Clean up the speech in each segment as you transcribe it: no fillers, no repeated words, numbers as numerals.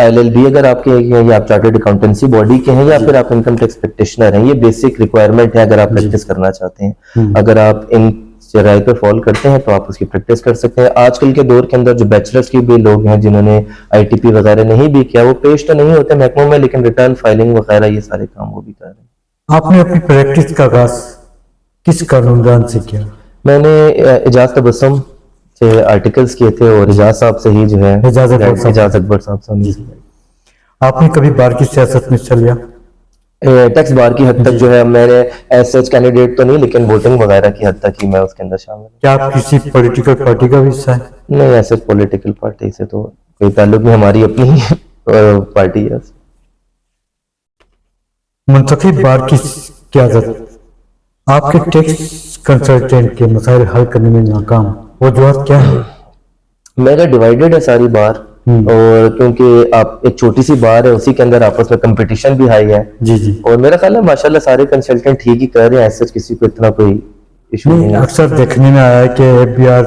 LLB اگر آپ کے ہیں یا آپ چارٹرڈ اکاؤنٹنسی باڈی کے ہیں یا پھر آپ انکم ٹیکس پریکٹیشنر ہیں, یہ بیسک ریکوائرمنٹ ہے اگر آپ پریکٹس کرنا چاہتے ہیں. اگر آپ ان شرائط پہ فالو کرتے ہیں تو آپ اس کی پریکٹس کر سکتے ہیں. آج کل کے دور کے اندر جو بیچلرس کی بھی لوگ ہیں جنہوں نے ITP وغیرہ نہیں بھی کیا, وہ پیش تو نہیں ہوتے محکموں میں, لیکن ریٹرن فائلنگ وغیرہ یہ سارے کام وہ بھی کر رہے ہیں. آپ نے اپنی پریکٹس کا آغاز کس قانوندان سے کیا؟ میں نے اعجاز تبسم سے آرٹیکلز کیے تھے اور اعجاز صاحب سے ہی جو ہے اعجاز اکبر صاحب سے. آپ نے کبھی بار کی سیاست میں حصہ لیا؟ ٹیکس بار کی حد تک جو ہے میں نے ایز سچ کینڈیڈیٹ تو نہیں, لیکن ووٹنگ وغیرہ کی حد تک ہی میں اس کے اندر شامل ہوں. کیا آپ کسی پولیٹیکل پارٹی کا بھی حصہ ہے؟ نہیں, ایسے پولیٹیکل پارٹی سے تو کوئی تعلق نہیں, ہماری اپنی پارٹی ہے. منتخب بار کی قیادت آپ کے ٹیکس کنسلٹنٹ کے مسائل حل کرنے میں ناکام وجوہات کیا ہیں؟ میرا ڈیوائیڈڈ ہے ساری بار, اور کیونکہ آپ ایک چھوٹی سی بار ہے اسی کے اندر آپس میں کمپٹیشن بھی ہائی ہے. جی اور میرا خیال ہے ماشاءاللہ سارے کنسلٹنٹ ٹھیک ہی کر رہے ہیں, ایسے کسی کو اتنا کوئی ایشو نہیں ہے. اکثر دیکھنے میں آیا ہے کہ FBR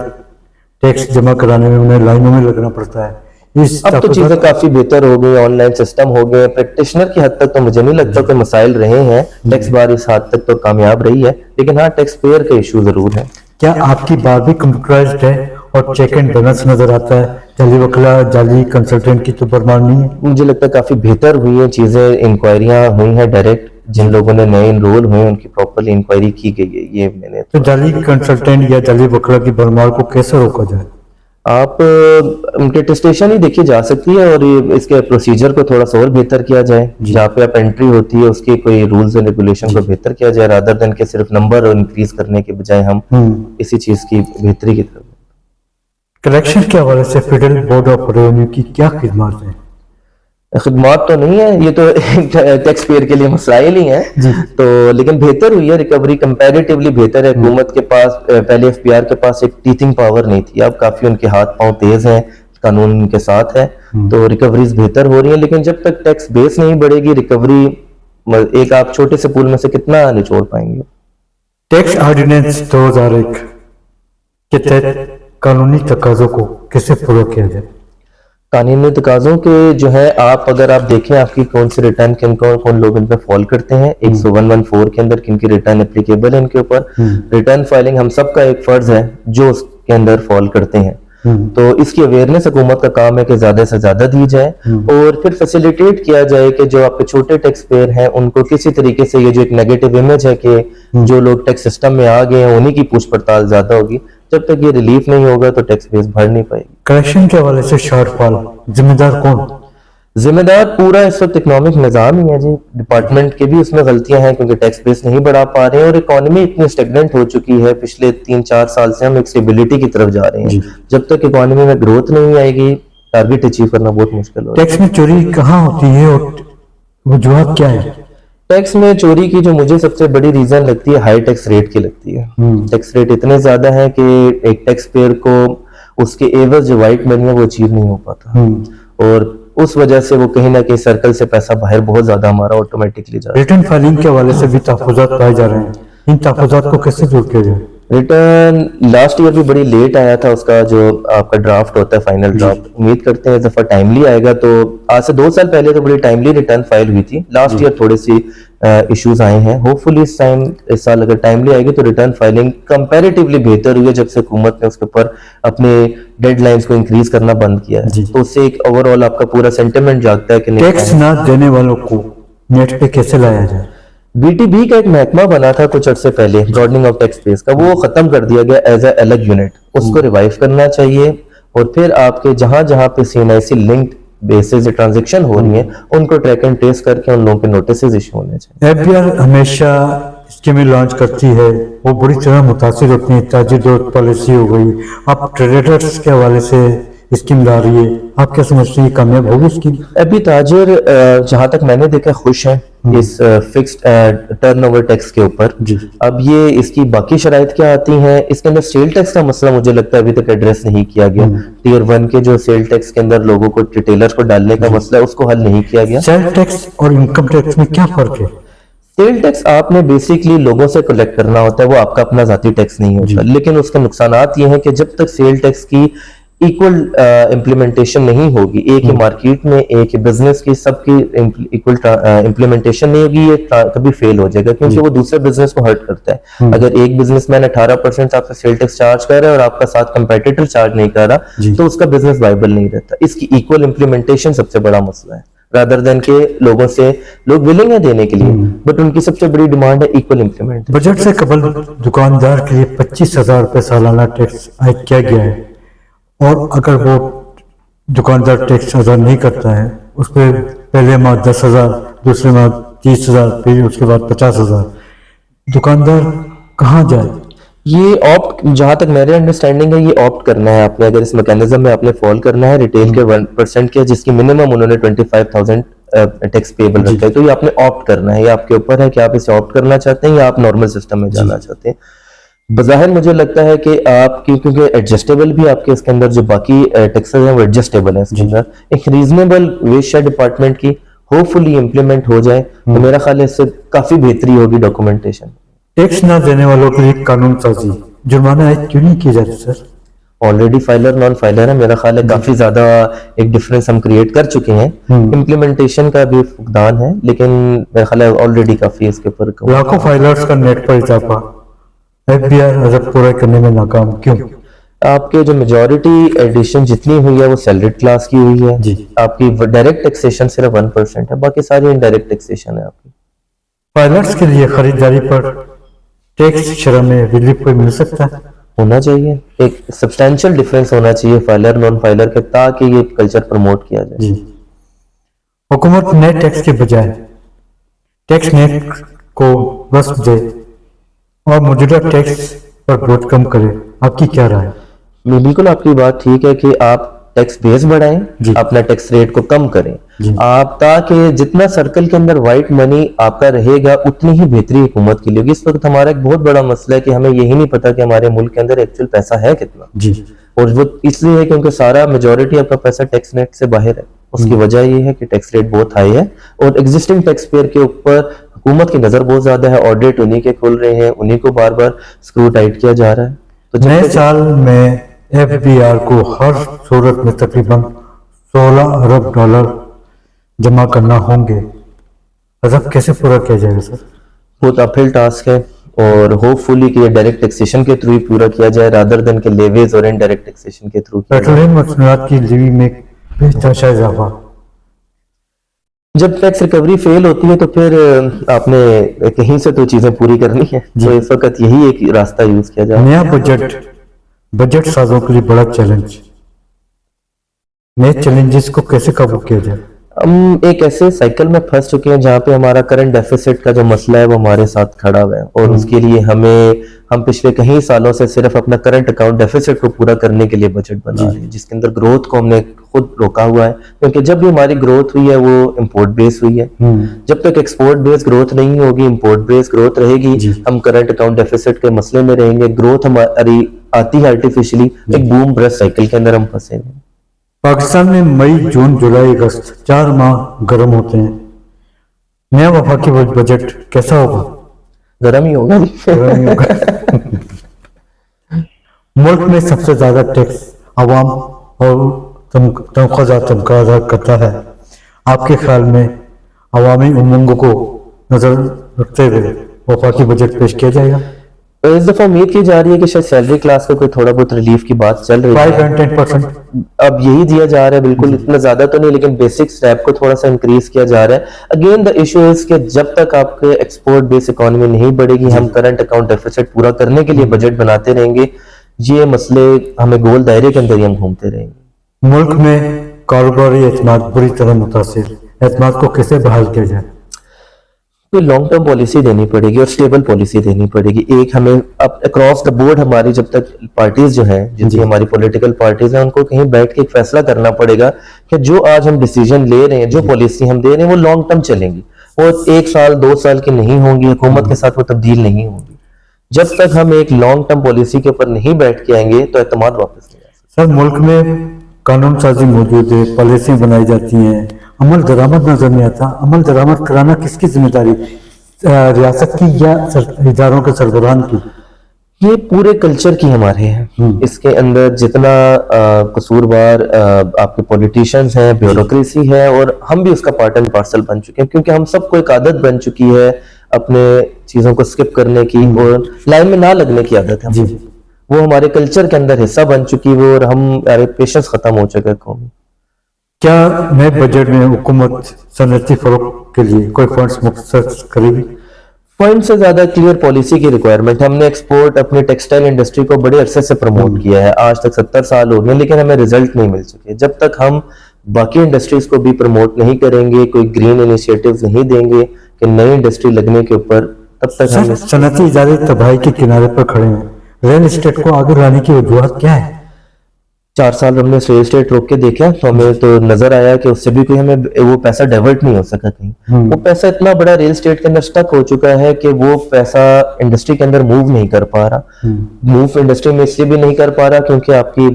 ٹیکس جمع کرانے میں انہیں لائنوں میں لگنا پڑتا ہے. اب تو چیزیں کافی بہتر ہو گئی, آن لائن سسٹم ہو گئے. پریکٹیشنر کی حد تک تو مجھے نہیں لگتا کہ مسائل رہے ہیں. ٹیکس بار اس حد تک تو کامیاب رہی ہے, لیکن ہاں ٹیکس پیئر کا ایشو ضرور ہے. کیا آپ کی بار بھی کمپیوٹرائزڈ ہے اور چیک اینڈ بیلنس نظر آتا ہے؟ جعلی وکلا جعلی کنسلٹنٹ کی تو برمار نہیں ہے. مجھے لگتا ہے کافی بہتر ہوئی ہیں چیزیں, انکوائریاں ہوئی ہیں ڈائریکٹ, جن لوگوں نے نئے انرول ہوئے ان کی پراپرلی انکوائری کی گئی ہے. یہ میں نے تو جعلی کنسلٹنٹ یا جعلی وکلا کی برمار کو کیسے روکا جائے؟ آپ ان کے ٹیسٹیشن ہی دیکھی جا سکتی ہے, اور اس کے پروسیجر کو تھوڑا سا اور بہتر کیا جائے. جہاں پہ آپ انٹری ہوتی ہے اس کے کوئی رولز اینڈ ریگولیشن کو بہتر کیا جائے, رادر دین کہ صرف نمبر انکریز کرنے کے بجائے ہم اسی چیز کی بہتری کی طرف. کلیکشن کے حوالے سے فیڈرل بورڈ آف ریونیو کی کیا خدمات ہیں؟ خدمات تو نہیں ہے, یہ تو ٹیکس پیئر کے لیے مسائل ہی ہیں تو, لیکن بہتر ہوئی ہے ریکوری, کمپیریٹیولی بہتر ہے. حکومت کے پاس پہلے FBR کے پاس ایک ٹیتھنگ پاور نہیں تھی, اب کافی ان کے ہاتھ پاؤں تیز ہیں, قانون ان کے ساتھ ہے, تو ریکوریز بہتر ہو رہی ہیں. لیکن جب تک ٹیکس بیس نہیں بڑھے گی, ریکوری ایک آپ چھوٹے سے پول میں سے کتنا نچوڑ پائیں گے. ٹیکس آرڈیننس 2001 کے تحت قانونی تقاضوں کو کیسے پورا کیا جائے؟ قانونی تقاضوں کے جو ہے اگر آپ دیکھیں آپ کی کون سے ریٹرن کون لوگ ان پہ فال کرتے ہیں, 114 کے اندر کن کی ریٹرن اپلیکیبل ہے ان کے اوپر. ریٹرن فائلنگ ہم سب کا ایک فرض ہے جو اس کے اندر فال کرتے ہیں, تو اس کی اویئرنیس حکومت کا کام ہے کہ زیادہ سے زیادہ دی جائے, اور پھر فیسیلیٹیٹ کیا جائے کہ جو آپ کے چھوٹے ٹیکس پیئر ہیں ان کو کسی طریقے سے, یہ جو ایک نیگیٹو امیج ہے کہ جو لوگ ٹیکس سسٹم میں آ گئے ہیں انہی کی پوچھ پڑتال زیادہ ہوگی, جب تک یہ ریلیف نہیں ہوگا تو ٹیکس بیس بڑھ نہیں پائے گی. کریکشن کے حوالے سے شارٹ فال ذمہ دار کون؟ ذمہ دار پورا اس وقت اکنامک نظام ہی ہے جی. ڈپارٹمنٹ کے بھی اس میں غلطیاں ہیں کیونکہ ٹیکس بیس نہیں بڑھا پا رہے ہیں, اور اکانومی اتنی اسٹیگننٹ ہو چکی ہے, پچھلے 3-4 سال سے ہم ایک اسٹیبلٹی کی طرف جا رہے ہیں. جب تک اکانومی میں گروتھ نہیں آئے گی ٹارگیٹ اچیو کرنا بہت مشکل ہوگا. ٹیکس میں چوری کہاں ہوتی ہے اور وجوہات کیا ہے؟ ٹیکس میں چوری کی جو مجھے سب سے بڑی ریزن لگتی ہے, ہائی ٹیکس ریٹ کی لگتی ہے. ٹیکس ریٹ اتنے زیادہ ہیں کہ ایک ٹیکس پیئر کو اس کے ایوز جو وائٹ منی ہے وہ اچیو نہیں ہو پاتا, اور اس وجہ سے وہ کہیں نہ کہیں سرکل سے پیسہ باہر بہت زیادہ ہمارا آٹومیٹکلی جا رہا ہے. ریٹرن فائلنگ کے حوالے سے بھی تحفظات پائے جا رہے ہیں, ان تحفظات کو کیسے دور کیا جائے؟ ریٹرن لاسٹ ایئر بھی بڑی لیٹ آیا تھا, اس کا جو آپ کا ڈرافٹ ہوتا ہے فائنل ڈرافٹ, امید کرتے ہیں اس دفعہ ٹائملی آئے گا. تو آج سے 2 سال پہلے تو بڑی ٹائملی ریٹرن فائل ہوئی تھی, لاسٹ ایئر تھوڑے سی ایشوز آئے ہیں. ہوپ فلی اس سال اگر ٹائملی آئے گی تو ریٹرن فائلنگ کمپیریٹیولی بہتر ہوئی ہے جب سے حکومت نے اس کے اوپر اپنے ڈیڈ لائنز کو انکریز کرنا بند کیا ہے. تو اس سے ایک اوور آل آپ کا پورا سینٹیمنٹ جاگتا ہے کہ ٹیکس نہ دینے والوں کو نیٹ پہ کیسے لایا جائے؟ BTB کا ایک محکمہ بنا تھا کچھ عرصے پہلے, براڈننگ آف ٹیکس بیس کا, وہ ختم کر دیا گیا ایز اے الگ یونٹ. اس کو ریوائیو کرنا چاہیے, اور پھر آپ کے جہاں جہاں پہ CNIC لنکڈ بیسز ٹرانزیکشن ہو رہی ہیں ان کو ٹریک اینڈ ٹریس کر کے ان لوگوں کے نوٹسز ایشو ہونے چاہیے. FBR ہمیشہ اسکیمیں لانچ کرتی ہے, وہ بڑی طرح متاثر ہوتی ہیں. تاجر دوست پالیسی ہو گئی, اب ٹریڈرز کے حوالے سے اسکیم لا رہی ہے, آپ کیا سمجھتے ہیں کامیاب ہوگی اسکیم؟ ابھی تاجر جہاں تک میں نے دیکھا خوش ہیں اس فکسڈ ٹرن اوور ٹیکس کے اوپر. اب یہ اس کی باقی شرائط کیا آتی ہیں, اس کے اندر سیل ٹیکس کا مسئلہ مجھے لگتا ہے ابھی تک ایڈریس نہیں کیا گیا. ٹیئر 1 کے جو سیل ٹیکس کے اندر لوگوں کو ریٹیلر کو ڈالنے کا مسئلہ ہے اس کو حل نہیں کیا گیا. سیل ٹیکس اور انکم ٹیکس میں کیا فرق ہے؟ سیل ٹیکس آپ نے بیسکلی لوگوں سے کلیکٹ کرنا ہوتا ہے, وہ آپ کا اپنا ذاتی ٹیکس نہیں ہوتا, لیکن اس کے نقصانات یہ ہیں کہ جب تک سیل ٹیکس کی ایکول امپلیمنٹیشن نہیں ہوگی، ایک ہی مارکیٹ میں ایک ہی بزنس کی سب کی ایکول امپلیمنٹیشن نہیں ہوگی، یہ کبھی فیل ہو جائے گا، کیونکہ وہ دوسرے بزنس کو ہرٹ کرتا ہے. اگر ایک بزنس مین 18% آپ کا سیل ٹیکس چارج کر رہا ہے اور آپ کا ساتھ کمپیٹیٹر چارج نہیں کر رہا تو اس کا بزنس وائبل نہیں رہتا. اس کی ایکول امپلیمنٹیشن سب سے بڑا مسئلہ ہے، رادر دین کہ لوگوں سے لوگ ولنگ ہیں دینے کے لیے، بٹ ان کی سب سے بڑی ڈیمانڈ ہے ایکول امپلیمنٹ. بجٹ سے قبل دکاندار کے لیے 25,000 روپے سالانہ ٹیکس عائد کیا گیا ہے، اور اگر وہ دکاندار ٹیکس ادا نہیں کرتا ہے اس پہ پہلے ماہ 10,000، دوسرے ماہ 30,000، پھر اس کے بعد 50,000. دکاندار کہاں جائے؟ یہ آپٹ، جہاں تک میرے انڈرسٹینڈنگ ہے، یہ آپٹ کرنا ہے آپ نے، اگر اس میکینزم میں آپ نے فال کرنا ہے ریٹیل کے 1% کے جس کی منیمم انہوں نے 25,000 ٹیکس پیبل رکھا ہے، تو یہ آپ نے آپٹ کرنا ہے. یہ آپ کے اوپر ہے کہ آپ اسے آپٹ کرنا چاہتے ہیں یا آپ نارمل سسٹم میں جانا چاہتے ہیں. بظاہر مجھے لگتا ہے کہ آپ کی، کیونکہ ایڈجسٹیبل بھی آپ کے اس کے اندر جو باقی ٹیکسز ہیں وہ ایڈجسٹیبل ہیں اس کے اندر، ایک ریزنیبل ویسٹ شیئر ڈپارٹمنٹ کی ہوپ فلی امپلیمنٹ ہو جائے تو میرا خیال ہے اس سے کافی بہتری ہوگی ڈاکومنٹیشن. ٹیکس نہ دینے والوں کے لیے قانون سازی، جرمانہ عائد کیوں نہیں کیے جاتے سر؟ آلریڈی فائلر نان فائلر ہے، میرا خیال ہے کافی زیادہ ایک ڈفرینس ہم کریٹ کر چکے ہیں. امپلیمنٹیشن کا بھی فقدان ہے لیکن میرا خیال ہے آلریڈی کافی اس کے اوپر. لاکھوں فائلرز کا نیٹ پر اضافہ، ایف بی آئی ہدف پورا کرنے میں ناکام کیوں؟ آپ کے جو میجورٹی ایڈیشن جتنی ہوئی ہے وہ سیلریڈ کلاس کی ہوئی ہے. آپ کی ڈائریکٹ ٹیکسیشن صرف 1% ہے، باقی ساری انڈائریکٹ ٹیکسیشن ہے. آپ کی فائلرز کے لیے خریداری پر ٹیکس شرح میں ریلیف کوئی مل سکتا ہے؟ ہونا چاہیے، ایک سبسٹینشل ڈفرینس ہونا چاہیے فائلر نان فائلر کے، تاکہ یہ کلچر پروموٹ کیا جائے. حکومت نئے ٹیکس کے بجائے ٹیکس نیٹ کو وسعت دے اور موجودہ ٹیکس پر بوجھ کم کرے، آپ کی کیا رائے؟ بالکل آپ کی بات ٹھیک ہے کہ آپ ٹیکس بیس بڑھائیں، اپنا ٹیکس ریٹ کو کم کریں آپ، تاکہ جتنا سرکل کے اندر وائٹ منی آپ کا رہے گا اتنی ہی بہتری حکومت کے لیے ہوگی. اس وقت ہمارا ایک بہت بڑا مسئلہ ہے کہ ہمیں یہی نہیں پتا کہ ہمارے ملک کے اندر ایکچوئل پیسہ ہے کتنا، اور وہ اس لیے ہے کیونکہ سارا میجورٹی آپ کا پیسہ ٹیکس نیٹ سے باہر ہے. اس کی وجہ یہ ہے کہ ٹیکس ریٹ بہت ہائی ہے اور ایگزسٹنگ ٹیکس پیئر کے اوپر حکومت کی نظر بہت زیادہ ہے. آڈٹ انہی کے کھل رہے ہیں، انہی کو بار بار سکرو ٹائٹ کیا جا رہا ہے. تو نئے سال میں ایف بی آر کو ہر صورت میں تقریباً 16 ارب ڈالر جمع کرنا ہوں گے، ہدف کیسے پورا کیا جائے گا سر؟ بہت اپ ہل ٹاسک ہے اور ہوپ فلی کہ یہ ڈائریکٹ ٹیکسیشن کے تھرو ہی پورا کیا جائے رادر دن کے لیویز اور انڈائریکٹ ٹیکسیشن کے تھرو. پیٹرولیم مصنوعات کی لیوی میں بے تحاشا اضافہ، جب ٹیکس ریکوری فیل ہوتی ہے تو پھر آپ نے کہیں سے تو چیزیں پوری کرنی ہے، تو اس وقت یہی ایک راستہ یوز کیا جائے. نیا بجٹ سازوں کے لیے بڑا چیلنج، نئے چیلنجز کو کیسے قابو کیا جائے؟ ہم ایک ایسے سائیکل میں پھنس چکے ہیں جہاں پہ ہمارا کرنٹ ڈیفیسٹ کا جو مسئلہ ہے وہ ہمارے ساتھ کھڑا ہوا ہے، اور اس کے لیے ہم پچھلے کئی سالوں سے صرف اپنا کرنٹ اکاؤنٹ ڈیفیسٹ کو پورا کرنے کے لیے بجٹ بنا رہے ہیں، جس کے اندر گروتھ کو ہم نے خود روکا ہوا ہے. کیونکہ جب بھی ہماری گروتھ ہوئی ہے وہ امپورٹ بیس ہوئی ہے، جب تک ایکسپورٹ بیس گروتھ نہیں ہوگی امپورٹ بیس گروتھ رہے گی، ہم کرنٹ اکاؤنٹ ڈیفیسٹ کے مسئلے میں رہیں گے. گروتھ ہماری آتی ہے آرٹیفیشلی، ایک بوم برسٹ سائیکل کے اندر ہم پھنسے ہیں. پاکستان میں مئی، جون، جولائی، اگست 4 ماہ گرم ہوتے ہیں. نیا وفاقی بجٹ کیسا ہوگا؟ گرم ہی ہوگا. ملک میں سب سے زیادہ ٹیکس عوام اور تنخواہ دار کرتا ہے. آپ کے خیال میں عوامی امنگوں کو نظر رکھتے ہوئے وفاقی بجٹ پیش کیا جائے گا؟ اس دفعہ امید کی جا رہی ہے کہ شاید سیلری کلاس کو کوئی تھوڑا بہت ریلیف کی بات چل رہی ہے. 5 and 10%. اب یہی دیا جا رہا ہے، بالکل اتنا زیادہ تو نہیں لیکن بیسک سلیب کو تھوڑا سا انکریز کیا جا رہا ہے. اگین دا ایشو از کہ جب تک آپ کے ایکسپورٹ بیس اکانومی نہیں بڑھے گی، ہم کرنٹ اکاؤنٹ ڈیفیسٹ پورا کرنے کے لیے بجٹ بناتے رہیں گے، یہ مسئلے ہمیں گول دائرے کے اندر ہی ہم گھومتے رہیں گے. ملک میں کاروباری اعتماد بری طرح متاثر، اعتماد کو کیسے بحال کیا جائے؟ کوئی لانگ ٹرم پالیسی دینی پڑے گی اور اسٹیبل پالیسی دینی پڑے گی. ایک ہمیں اکراس دا بورڈ ہماری جب تک پارٹیز جو ہیں، جتنی ہماری پولیٹیکل پارٹیز ہیں، ان کو کہیں بیٹھ کے ایک فیصلہ کرنا پڑے گا کہ جو آج ہم ڈیسیجن لے رہے ہیں، جو پالیسی ہم دے رہے ہیں وہ لانگ ٹرم چلیں گی، وہ 1 سال 2 سال کی نہیں ہوں گی، حکومت کے ساتھ وہ تبدیل نہیں ہوں گی. جب تک ہم ایک لانگ ٹرم پالیسی کے اوپر نہیں بیٹھ کے آئیں گے تو اعتماد واپس نہیں آ سکتا. سر، ملک میں قانون سازی موجود ہے، پالیسیاں بنائی جاتی ہیں، عمل درآمد نظر نہیں آتا. عمل درآمد کرانا کس کی ذمہ داری، ریاست کی یا اداروں کے سربراہان کی؟ یہ پورے کلچر کی ہمارے ہیں. اس کے اندر جتنا قصوروار آپ کے پولیٹیشینز ہیں, بیوروکریسی ہے, اور ہم بھی اس کا پارٹ اینڈ پارسل بن چکے ہیں, کیونکہ ہم سب کو ایک عادت بن چکی ہے اپنے چیزوں کو سکپ کرنے کی اور لائن میں نہ لگنے کی عادت ہے. وہ ہمارے کلچر کے اندر حصہ بن چکی ہے اور ہم پیشنس ختم ہو چکا ہے قومی. کیا نئے بجٹ میں حکومت صنعتی فروغ کے لیے کوئی فنڈز مختص کرے گی؟ فنڈ سے زیادہ کلیئر پالیسی کی ریکوائرمنٹ. ہم نے ایکسپورٹ اپنی ٹیکسٹائل انڈسٹری کو بڑے عرصے سے پروموٹ کیا ہے, آج تک 70 سال ہو گئے, لیکن ہمیں رزلٹ نہیں مل چکے. جب تک ہم باقی انڈسٹریز کو بھی پروموٹ نہیں کریں گے, کوئی گرین انیشیٹیوز نہیں دیں گے کہ نئی انڈسٹری لگنے کے اوپر, تب تک ہم صنعتی ادارے تباہی کے کنارے پر کھڑے ہیں. ریل اسٹیٹ کو آگے لانے کی وجوہات کیا ہے؟ 4 سال ہم نے ریل اسٹیٹ روک کے دیکھا تو ہمیں تو نظر آیا کہ اس سے بھی کوئی ہمیں وہ پیسہ ڈائیورٹ نہیں ہو سکا کہیں. وہ پیسہ اتنا بڑا ریل اسٹیٹ کے اندر سٹک ہو چکا ہے کہ وہ پیسہ انڈسٹری کے اندر موو نہیں کر پا رہا. موو انڈسٹری میں اس لیے بھی نہیں کر پا رہا کیونکہ آپ کی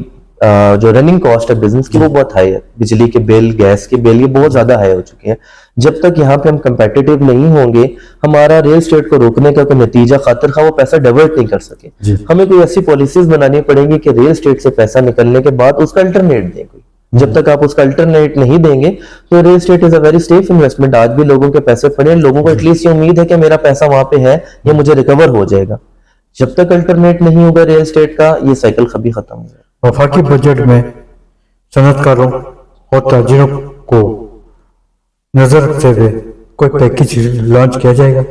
جو رننگ کاسٹ ہے بزنس کی وہ بہت ہائی ہے. بجلی کے بل, گیس کے بل, یہ بہت زیادہ ہائی ہو چکے ہیں. جب تک یہاں پہ ہم کمپیٹیٹیو نہیں ہوں گے, ہمارا ریل اسٹیٹ کو روکنے کا کوئی نتیجہ خاطر خواہ وہ پیسہ ڈائیورٹ نہیں کر سکے. ہمیں کوئی ایسی پالیسیز بنانی پڑیں گی کہ ریل اسٹیٹ سے پیسہ نکلنے کے بعد اس کا الٹرنیٹ دیں. کوئی جب تک آپ اس کا الٹرنیٹ نہیں دیں گے تو real estate is a very safe investment. آج بھی لوگوں کے پیسے پڑے ہیں, لوگوں کو ایٹ لیسٹ یہ امید ہے کہ میرا پیسہ وہاں پہ ہے, یہ مجھے ریکور ہو جائے گا. جب تک الٹرنیٹ نہیں ہوگا ریل اسٹیٹ کا, یہ سائیکل کبھی ختم ہوگا. وفاقی بجٹ میں صنعت کاروں اور تاجروں کو نظر رکھتے ہوئے کوئی پیکیج لانچ کیا جائے گا؟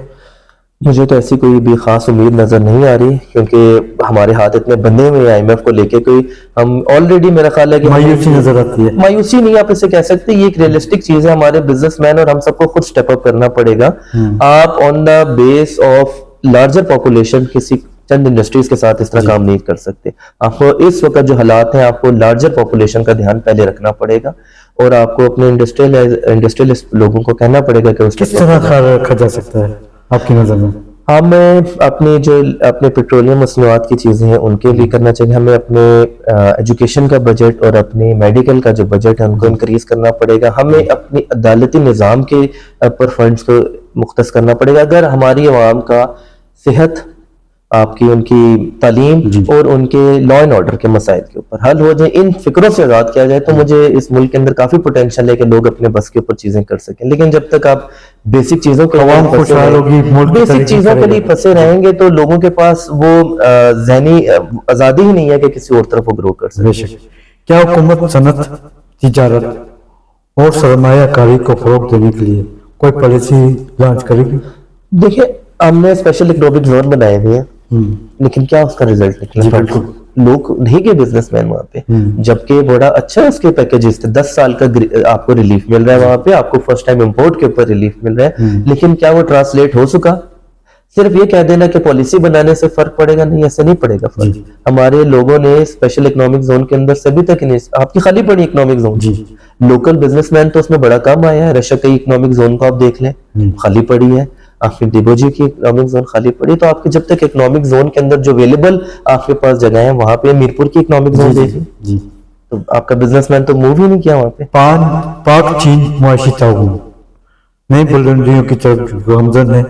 مجھے تو ایسی کوئی بھی خاص امید نظر نہیں آ رہی, کیونکہ ہمارے ہاتھ اتنے بندے ہوئے آئی ایم ایف کو لے کے. کوئی ہم آلریڈی میرا خیال ہے کہ مایوسی نظر آتی ہے. مایوسی نہیں آپ اسے کہہ سکتے, یہ ایک ریئلسٹک چیز ہے. ہمارے بزنس مین اور ہم سب کو خود سٹیپ اپ کرنا پڑے گا. آپ آن دا بیس آف لارجر پاپولیشن کسی چند انڈسٹریز کے ساتھ اس طرح کام نہیں کر سکتے. آپ کو اس وقت جو حالات ہیں, آپ کو لارجر پاپولیشن کا دھیان پہلے رکھنا پڑے گا, اور آپ کو اپنے انڈسٹریلسٹ لوگوں کو کہنا پڑے گا کہ اس کس طرح خیال رکھا جا سکتا ہے آپ کی نظر میں؟ ہمیں اپنے پیٹرولیم مصنوعات کی چیزیں ہیں ان کے لیے کرنا چاہیے. ہمیں اپنے ایجوکیشن کا بجٹ اور اپنے میڈیکل کا جو بجٹ ہے ان کو انکریز کرنا پڑے گا. ہمیں اپنی عدالتی نظام کے پر فنڈز کو مختص کرنا پڑے گا. اگر ہماری عوام کا صحت, آپ کی ان کی تعلیم اور ان کے لا اینڈ آرڈر کے مسائل کے اوپر حل ہو جائے, ان فکروں سے آزاد کیا جائے, تو مجھے اس ملک کے اندر کافی پوٹینشیل ہے کہ لوگ اپنے بس کے اوپر چیزیں کر سکیں. لیکن جب تک آپ بیسک چیزوں کے بیسک چیزوں کے لیے پھنسے رہیں گے تو لوگوں کے پاس وہ ذہنی آزادی ہی نہیں ہے کہ کسی اور طرف وہ گرو کر سکیں. کیا حکومت صنعت, تجارت اور سرمایہ کاری کو فروغ دینے کے لیے کوئی پالیسی لانچ کرے گی؟ دیکھیں, ہم نے اسپیشل اکنامک زون بنائے ہوئے ہیں, لیکن کیا اس کا رزلٹ نکلا؟ لوگ نہیں گئے بزنس مین وہاں پہ, جبکہ بڑا اچھا اس کے پیکیجز تھے. 10 سال کا آپ کو ریلیف مل رہا ہے وہاں پہ, آپ کو فرسٹ ٹائم امپورٹ کے اوپر ریلیف مل رہا ہے, لیکن کیا وہ ٹرانسلیٹ ہو سکا؟ صرف یہ کہہ دینا کہ پالیسی بنانے سے فرق پڑے گا, نہیں, ایسے نہیں پڑے گا فرق. ہمارے لوگوں نے اسپیشل اکنامک زون کے اندر سے ابھی تک نہیں, آپ کی خالی پڑی economic zone, local business man تو اس میں بڑا کام آیا ہے. رشیا کی اکنامک زون کو آپ دیکھ لیں, خالی پڑی ہے. آپ کی دیبوجی کی اکنامک زون خالی پڑی. تو آپ کے جب تک اکنامک زون کے اندر جو اویلیبل آپ کے پاس جگہ ہیں, وہاں پہ میرپور کی اکنامک زون دیکھیں, تو آپ کا بزنس مین تو موو ہی نہیں کیا وہاں پہ. پاک چین معاشی تعاون نئی بلندیوں کی طرف گامزن ہے.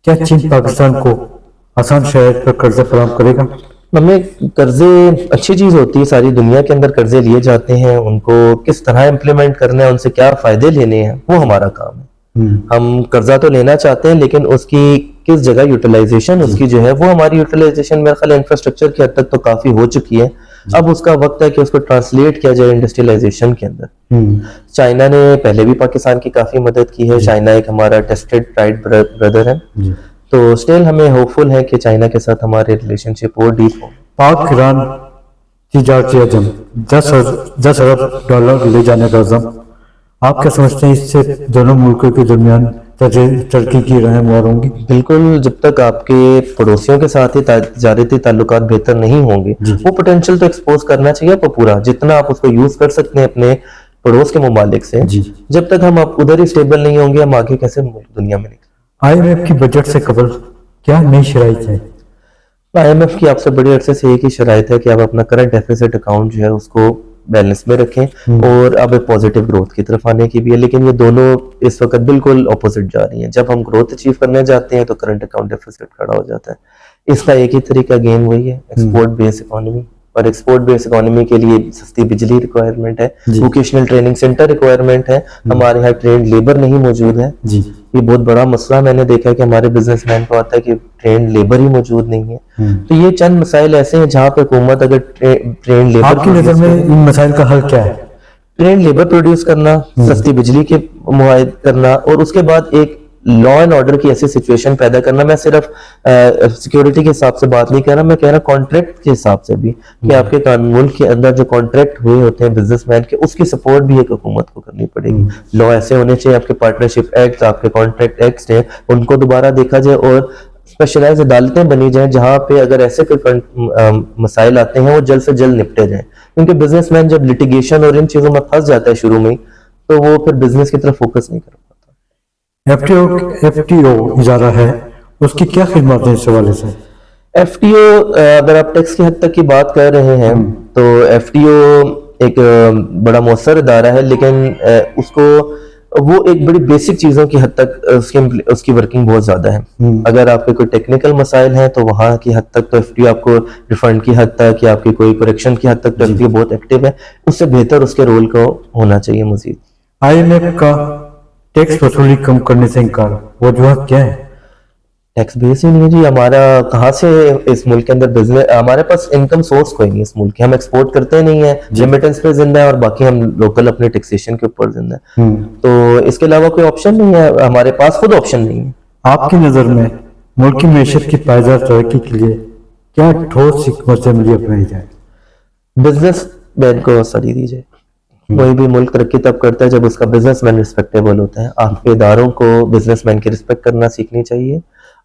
کیا چین پاکستان کو آسان شرائط پر قرضہ فراہم کرے گا؟ ہمیں قرضے اچھی چیز ہوتی ہے, ساری دنیا کے اندر قرضے لیے جاتے ہیں, ان کو کس طرح امپلیمنٹ کرنا ہے, ان سے کیا فائدے لینے ہیں, وہ ہمارا کام ہے. ہم قرضہ تو لینا چاہتے ہیں, لیکن اس کی کس جگہ یوٹیلائزیشن اس کی جو ہے, وہ ہماری یوٹیلائزیشن میرے خیال انفراسٹرکچر کی حد تک تو کافی ہو چکی ہے. اب اس کا وقت ہے کہ اس کو ٹرانسلیٹ کیا جائے انڈسٹریلائزیشن کے اندر. چائنا نے پہلے بھی پاکستان کی کافی مدد کی ہے. چائنا ایک ہمارا ٹیسٹڈ ٹرائڈ بردر ہے, تو اسٹل ہمیں ہوپ فل ہے کہ چائنا کے ساتھ ہمارے ریلیشن شپ اور ڈیپ ہو. پاک ایران تجارتی عزم $10 ارب لے جانے کا عزم, آپ کیا سمجھتے ہیں اس سے دونوں ملکوں کے درمیان ترقی کی راہیں ہموار ہوں گی؟ بالکل, جب تک آپ کے پڑوسیوں کے ساتھ تجارتی تعلقات بہتر نہیں ہوں گے, وہ پوٹینشیل تو ایکسپوز کرنا چاہیے آپ کو پورا, جتنا آپ اس کو یوز کر سکتے ہیں اپنے پڑوس کے ممالک سے. جب تک ہم ادھر ہی اسٹیبل نہیں ہوں گے, ہم آگے کیسے دنیا میں نکلیں؟ آئی ایم ایف کی بجٹ سے قبل کیا نئی شرائط ہے؟ آئی ایم ایف کی آپ سے بڑے عرصے سے ایک ہی شرائط ہے کہ آپ اپنا کرنٹ ڈیفیسٹ اکاؤنٹ جو ہے اس کو بیلنس میں رکھیں, اور اب ایک پازیٹیو گروتھ کی طرف آنے کی بھی ہے. لیکن یہ دونوں اس وقت بالکل اپوزٹ جا رہی ہیں. جب ہم گروتھ اچیو کرنے جاتے ہیں تو کرنٹ اکاؤنٹ ڈیفیسٹ کھڑا ہو جاتا ہے. اس کا ایک ہی طریقہ گیم وہی ہے ایکسپورٹ بیس اکانومی, اور ایکسپورٹ بیس اکانومی کے لیے سستی بجلی ریکوائرمنٹ ہے, ووکیشنل ٹریننگ سینٹر ریکوائرمنٹ ہے, ہمارے یہاں ٹرینڈ لیبر نہیں موجود ہے. یہ بہت بڑا مسئلہ میں نے دیکھا ہے کہ ہمارے بزنس مین کو آتا ہے کہ ٹرینڈ لیبر ہی موجود نہیں ہے. تو یہ چند مسائل ایسے ہیں جہاں پہ حکومت اگر ٹرینڈ لیبر, آپ کی نظر میں ان مسائل کا حل کیا ہے؟ ٹرینڈ لیبر پروڈیوس کرنا, سستی بجلی کے معاہد کرنا, اور اس کے بعد ایک لا اینڈ آرڈر کی ایسی سچویشن پیدا کرنا. میں صرف سیکیورٹی کے حساب سے بات نہیں کر رہا, میں کہہ رہا کانٹریکٹ کے حساب سے بھی کہ آپ کے قانون کے اندر جو کانٹریکٹ ہوئے ہوتے ہیں بزنس مین کے, اس کی سپورٹ بھی ایک حکومت کو کرنی پڑے گی. لا ایسے ہونے چاہیے, آپ کے پارٹنرشپ ایکٹ, آپ کے کانٹریکٹ ایکٹ ہیں, ان کو دوبارہ دیکھا جائے, اور اسپیشلائز عدالتیں بنی جائیں جہاں پہ اگر ایسے کوئی مسائل آتے ہیں وہ جلد سے جلد نپٹے جائیں. کیونکہ بزنس مین جب لٹیگیشن اور ان چیزوں میں پھنس جاتا ہے شروع میں, تو وہ پھر بزنس کی طرف فوکس نہیں کر پاتا. ایف ٹی او ادارہ ہے, اس کی کیا خدمات ہیں اس حوالے سے؟ ایف ٹی او, اگر آپ ٹیکس کی حد تک کی بات کر رہے ہیں تو ایف ٹی او ایک بڑا مؤثر ادارہ ہے, لیکن اس کو وہ ایک بڑی بیسک چیزوں کی حد تک اس کی ورکنگ بہت زیادہ ہے. اگر آپ کے کوئی ٹیکنیکل مسائل ہیں تو وہاں کی حد تک تو ایف ٹی او آپ کو ریفنڈ کی حد تک یا آپ کی کوئی کریکشن کی حد تک تو ایف ٹی او بہت ایکٹیو ہے. اس سے بہتر اس کے رول کو ہونا چاہیے مزید. آئی ایم ایف کا ٹیکس وصولی کم کرنے سے انکار, وجوہات کیا ہے؟ ٹیکس بیس ہی نہیں ہے جی ہمارا. کہاں سے اس ملک کے اندر بزنس, ہمارے پاس انکم سورس کوئی نہیں اس ملک کے, ہم ایکسپورٹ کرتے نہیں ہیں, ریمیٹنس پہ زندہ ہے, اور باقی ہم لوکل اپنے ٹیکسیشن کے اوپر زندہ ہے. تو اس کے علاوہ کوئی آپشن نہیں ہے ہمارے پاس, خود آپشن نہیں ہے. آپ کی نظر میں ملک کی معیشت کی پائیدار ترقی کے لیے کیا ٹھوس حکمت عملی اپنائی جائے؟ بزنس مین کو سڑی دی جائے. کوئی بھی ملک ترقی تب کرتا ہے جب اس کا بزنس مین ریسپیکٹیبل ہوتا ہے. آپ کے اداروں کو بزنس مین کی ریسپیکٹ کرنا سیکھنی چاہیے,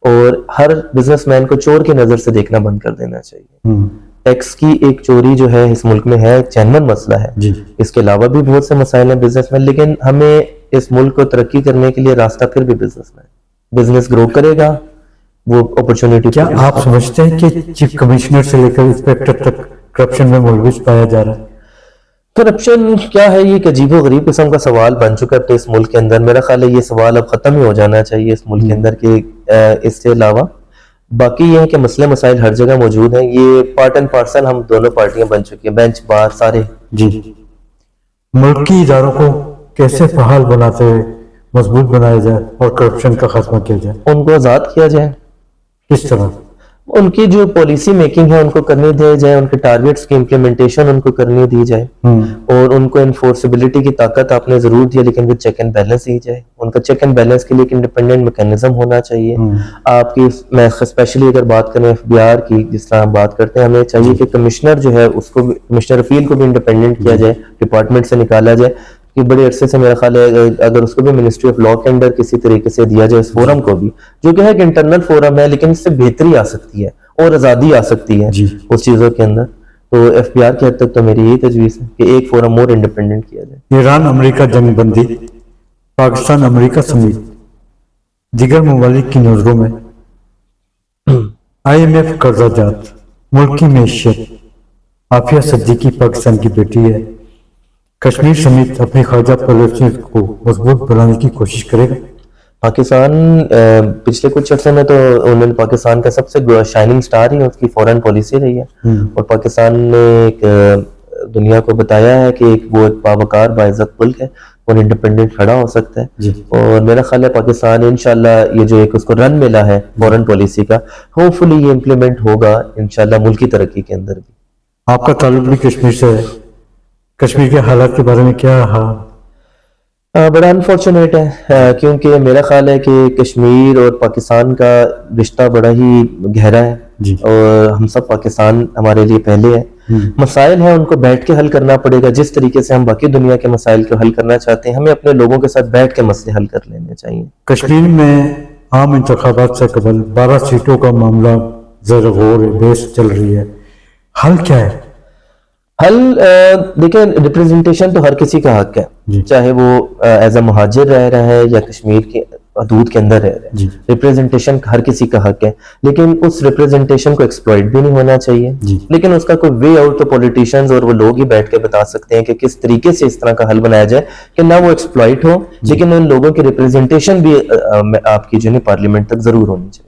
اور ہر بزنس مین کو چور کی نظر سے دیکھنا بند کر دینا چاہیے. ٹیکس کی ایک چوری جو ہے اس ملک میں ہے, ایک جینون مسئلہ ہے. اس کے علاوہ بھی بہت سے مسائل ہیں بزنس مین, لیکن ہمیں اس ملک کو ترقی کرنے کے لیے راستہ پھر بھی بزنس مین. بزنس گرو کرے گا, وہ اپرچونٹی. کیا آپ سمجھتے ہیں کہ چیف کمشنر سے لے کر انسپیکٹر تک کرپشن میں ملوث پایا جا رہا ہے؟ کرپشن کیا ہے, یہ ایک عجیب و غریب قسم کا سوال بن چکا ہے اس ملک کے اندر. میرا خیال ہے یہ سوال اب ختم ہی ہو جانا چاہیے اس ملک کے اندر. اس کے علاوہ باقی یہ ہے کہ مسئلے مسائل ہر جگہ موجود ہیں. یہ پارٹ اینڈ پارسل ہم دونوں پارٹیاں بن چکی ہیں, بینچ بار سارے. ملکی اداروں کو کیسے فعال بناتے ہوئے مضبوط بنایا جائے اور کرپشن کا خاتمہ کیا جائے؟ ان کو آزاد کیا جائے. کس طرح؟ ان کی جو پالیسی میکنگ ہے ان کو کرنے دی جائے, ان کے ٹارگیٹس کی امپلیمنٹیشن ان کو کرنے دی جائے, اور ان کو انفورسبلٹی کی طاقت آپ نے ضرور دیا, لیکن وہ چیک اینڈ بیلنس دی جائے. ان کا چیک اینڈ بیلنس کے لیے ایک انڈیپینڈنٹ میکینزم ہونا چاہیے. آپ کی میں اسپیشلی اگر بات کریں ایف بی آر کی, جس طرح ہم بات کرتے ہیں, ہمیں چاہیے کہ کمشنر جو ہے اس کو کمشنر اپیل کو بھی انڈیپینڈنٹ کیا جائے, ڈپارٹمنٹ سے نکالا جائے. کہ بڑے عرصے سے میرا خیال ہے اگر اس کو بھی منسٹری آف لا کے انڈر کسی طریقے سے دیا جائے اس فورم کو بھی, جو کہ ہے ایک انٹرنل فورم ہے, لیکن اس سے بہتری آ سکتی ہے اور آزادی آ سکتی ہے اس چیزوں کے اندر. تو ایف بی آر کی حد تک تو میری یہی تجویز ہے کہ ایک فورم اور انڈیپینڈنٹ کیا جائے. ایران امریکہ جنگ بندی, پاکستان امریکہ سمیت دیگر ممالک کی نظروں میں آئی ایم ایف قرضہ جات, ملک کی معیشت. عافیہ صدیقی پاکستان کی بیٹی ہے, کشمیر سمیت اپنی خارجہ پالیسی کو مضبوط بنانے کی کوشش کرے گا. پاکستان پچھلے کچھ عرصے میں تو انہوں نے پاکستان کا سب سے شائننگ سٹار ہی اس کی فورن پالیسی رہی ہے, اور پاکستان نے ایک دنیا کو بتایا ہے کہ وہ ایک باوقار باعزت ملک ہے اور انڈیپینڈنٹ کھڑا ہو سکتا ہے. اور میرا خیال ہے پاکستان انشاءاللہ یہ جو ایک اس کو رن ملا ہے فورن پالیسی کا, ہوپ فلی یہ امپلیمنٹ ہوگا انشاءاللہ ملکی ترقی کے اندر بھی. آپ کا تعلق بھی کشمیر سے ہے, کشمیر کے حالات کے بارے میں کیا رہا؟ بڑا انفارچونیٹ ہے, کیونکہ میرا خیال ہے کہ کشمیر اور پاکستان کا رشتہ بڑا ہی گہرا ہے, اور ہم سب پاکستان ہمارے لیے پہلے ہے. مسائل ہیں ان کو بیٹھ کے حل کرنا پڑے گا, جس طریقے سے ہم باقی دنیا کے مسائل کو حل کرنا چاہتے ہیں ہمیں اپنے لوگوں کے ساتھ بیٹھ کے مسئلے حل کر لینے چاہیے. کشمیر میں عام انتخابات سے قبل 12 سیٹوں کا معاملہ زیر غور بحث چل رہی ہے, حل کیا ہے؟ حل دیکھیں, ریپریزنٹیشن تو ہر کسی کا حق ہے, چاہے وہ ایز اے مہاجر رہ رہا ہے یا کشمیر کے حدود کے اندر رہ رہا ہے. ریپریزنٹیشن ہر کسی کا حق ہے, لیکن اس ریپریزنٹیشن کو ایکسپلائٹ بھی نہیں ہونا چاہیے. لیکن اس کا کوئی وے آؤٹ تو پولیٹیشینز اور وہ لوگ ہی بیٹھ کے بتا سکتے ہیں کہ کس طریقے سے اس طرح کا حل بنایا جائے کہ نہ وہ ایکسپلائٹ ہو, لیکن ان لوگوں کی ریپریزنٹیشن بھی آپ کی جو ہے پارلیمنٹ تک ضرور ہونی چاہیے.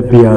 FBR